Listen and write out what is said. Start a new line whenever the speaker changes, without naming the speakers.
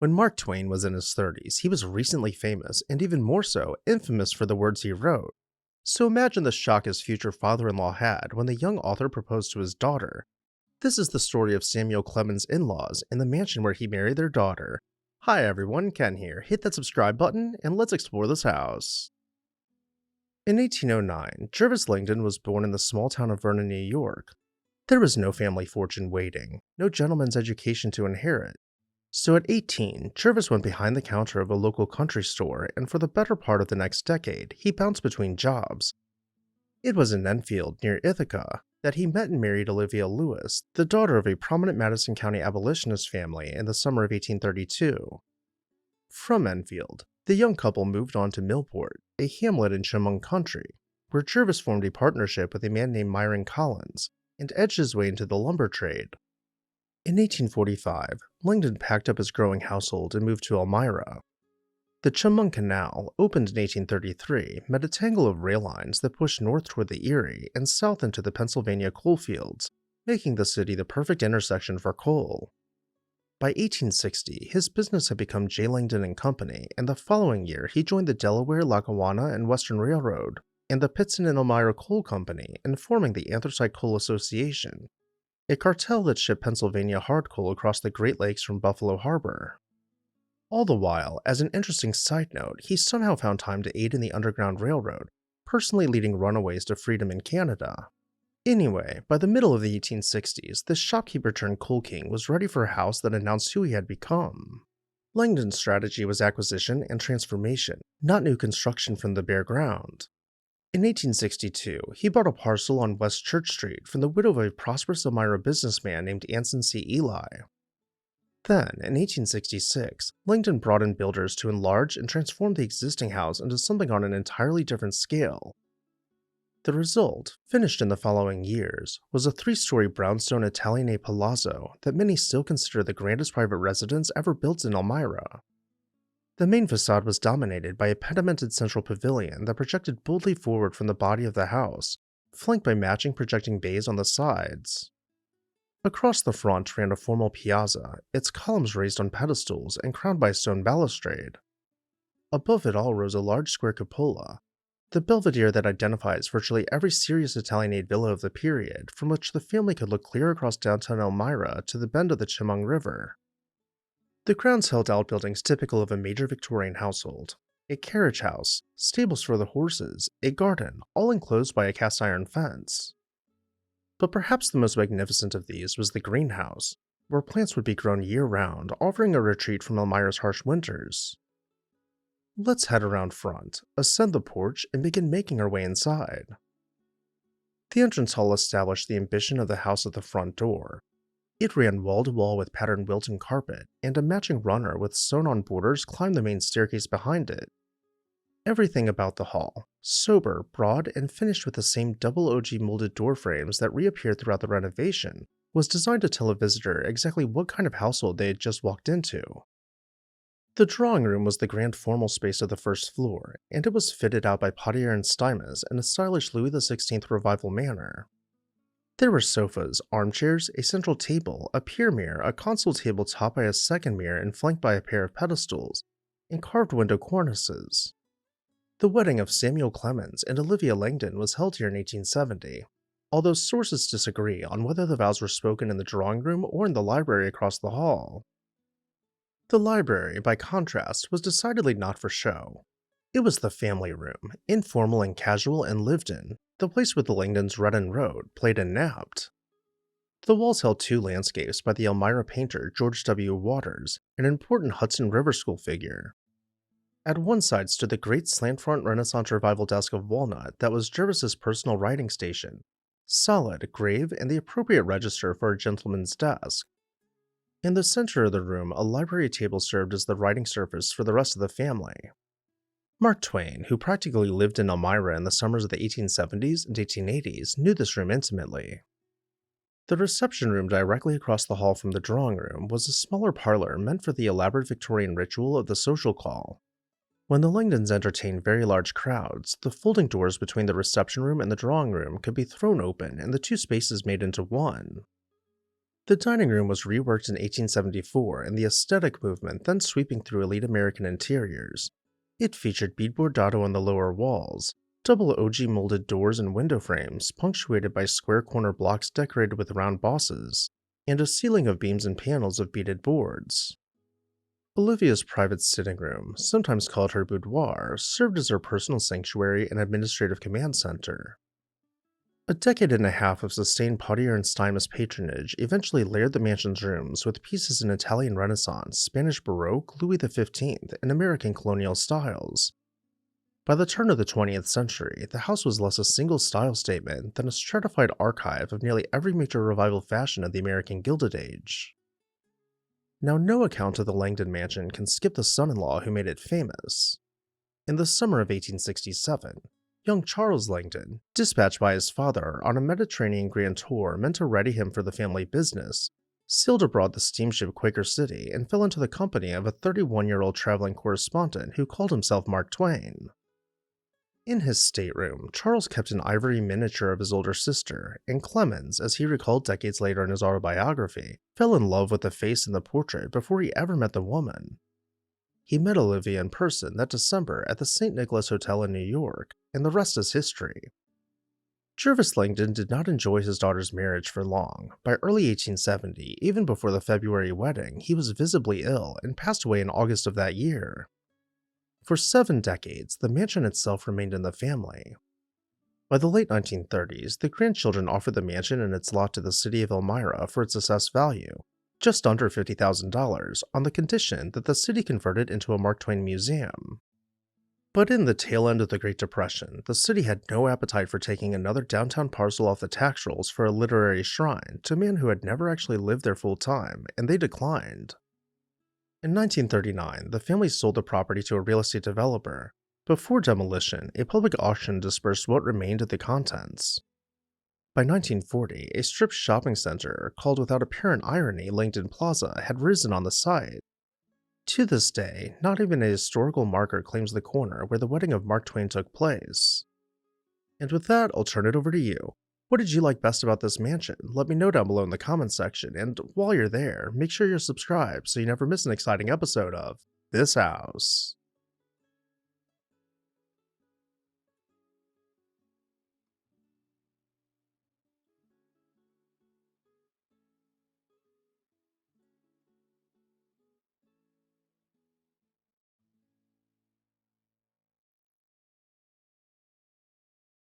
When Mark Twain was in his 30s, he was recently famous, and even more so, infamous for the words he wrote. So imagine the shock his future father-in-law had when the young author proposed to his daughter. This is the story of Samuel Clemens' in-laws and the mansion where he married their daughter. Hi everyone, Ken here. Hit that subscribe button and let's explore this house. In 1809, Jervis Langdon was born in the small town of Vernon, New York. There was no family fortune waiting, no gentleman's education to inherit. So at 18, Jervis went behind the counter of a local country store, and for the better part of the next decade, he bounced between jobs. It was in Enfield, near Ithaca, that he met and married Olivia Lewis, the daughter of a prominent Madison County abolitionist family, in the summer of 1832. From Enfield, the young couple moved on to Millport, a hamlet in Chemung Country, where Jervis formed a partnership with a man named Myron Collins, and edged his way into the lumber trade. In 1845, Langdon packed up his growing household and moved to Elmira. The Chemung Canal, opened in 1833, met a tangle of rail lines that pushed north toward the Erie and south into the Pennsylvania coal fields, making the city the perfect intersection for coal. By 1860, his business had become J. Langdon and Company, and the following year he joined the Delaware, Lackawanna, and Western Railroad, and the Pittston and Elmira Coal Company in forming the Anthracite Coal Association, a cartel that shipped Pennsylvania hard coal across the Great Lakes from Buffalo Harbor. All the while, as an interesting side note, he somehow found time to aid in the Underground Railroad, personally leading runaways to freedom in Canada. Anyway, by the middle of the 1860s, this shopkeeper-turned-coal king was ready for a house that announced who he had become. Langdon's strategy was acquisition and transformation, not new construction from the bare ground. In 1862, he bought a parcel on West Church Street from the widow of a prosperous Elmira businessman named Anson C. Eli. Then, in 1866, Langdon brought in builders to enlarge and transform the existing house into something on an entirely different scale. The result, finished in the following years, was a 3-story brownstone Italianate palazzo that many still consider the grandest private residence ever built in Elmira. The main facade was dominated by a pedimented central pavilion that projected boldly forward from the body of the house, flanked by matching projecting bays on the sides. Across the front ran a formal piazza, its columns raised on pedestals and crowned by a stone balustrade. Above it all rose a large square cupola, the belvedere that identifies virtually every serious Italianate villa of the period, from which the family could look clear across downtown Elmira to the bend of the Chemung River. The grounds held outbuildings typical of a major Victorian household, a carriage house, stables for the horses, a garden, all enclosed by a cast iron fence. But perhaps the most magnificent of these was the greenhouse, where plants would be grown year-round, offering a retreat from Elmira's harsh winters. Let's head around front, ascend the porch, and begin making our way inside. The entrance hall established the ambition of the house at the front door. It ran wall-to-wall with patterned Wilton carpet, and a matching runner with sewn-on borders climbed the main staircase behind it. Everything about the hall, sober, broad, and finished with the same double OG molded door frames that reappeared throughout the renovation, was designed to tell a visitor exactly what kind of household they had just walked into. The drawing room was the grand formal space of the first floor, and it was fitted out by Pottier Stymus in a stylish Louis XVI Revival manner. There were sofas, armchairs, a central table, a pier mirror, a console table topped by a second mirror and flanked by a pair of pedestals, and carved window cornices. The wedding of Samuel Clemens and Olivia Langdon was held here in 1870, although sources disagree on whether the vows were spoken in the drawing room or in the library across the hall. The library, by contrast, was decidedly not for show. It was the family room, informal and casual and lived in, the place where the Langdons read and wrote, played and napped. The walls held 2 landscapes by the Elmira painter George W. Waters, an important Hudson River School figure. At one side stood the great slant-front Renaissance Revival desk of walnut that was Jervis's personal writing station, solid, grave, and the appropriate register for a gentleman's desk. In the center of the room, a library table served as the writing surface for the rest of the family. Mark Twain, who practically lived in Elmira in the summers of the 1870s and 1880s, knew this room intimately. The reception room directly across the hall from the drawing room was a smaller parlor meant for the elaborate Victorian ritual of the social call. When the Langdons entertained very large crowds, the folding doors between the reception room and the drawing room could be thrown open and the 2 spaces made into one. The dining room was reworked in 1874 in the aesthetic movement then sweeping through elite American interiors. It featured beadboard dado on the lower walls, double OG molded doors and window frames punctuated by square corner blocks decorated with round bosses, and a ceiling of beams and panels of beaded boards. Olivia's private sitting room, sometimes called her boudoir, served as her personal sanctuary and administrative command center. A decade and a half of sustained Pottier and Stymus patronage eventually layered the mansion's rooms with pieces in Italian Renaissance, Spanish Baroque, Louis XV, and American colonial styles. By the turn of the 20th century, the house was less a single style statement than a stratified archive of nearly every major revival fashion of the American Gilded Age. Now, no account of the Langdon Mansion can skip the son-in-law who made it famous. In the summer of 1867, young Charles Langdon, dispatched by his father on a Mediterranean grand tour meant to ready him for the family business, sailed aboard the steamship Quaker City and fell into the company of a 31-year-old traveling correspondent who called himself Mark Twain. In his stateroom, Charles kept an ivory miniature of his older sister, and Clemens, as he recalled decades later in his autobiography, fell in love with the face in the portrait before he ever met the woman. He met Olivia in person that December at the St. Nicholas Hotel in New York, and the rest is history. Jervis Langdon did not enjoy his daughter's marriage for long. By early 1870, even before the February wedding, he was visibly ill and passed away in August of that year. For 7 decades, the mansion itself remained in the family. By the late 1930s, the grandchildren offered the mansion and its lot to the city of Elmira for its assessed value, just under $50,000, on the condition that the city convert it into a Mark Twain museum. But in the tail end of the Great Depression, the city had no appetite for taking another downtown parcel off the tax rolls for a literary shrine to a man who had never actually lived there full time, and they declined. In 1939, the family sold the property to a real estate developer. Before demolition, a public auction dispersed what remained of the contents. By 1940, a strip shopping center, called without apparent irony Langdon Plaza, had risen on the site. To this day, not even a historical marker claims the corner where the wedding of Mark Twain took place. And with that, I'll turn it over to you. What did you like best about this mansion? Let me know down below in the comments section, and while you're there, make sure you're subscribed so you never miss an exciting episode of This House.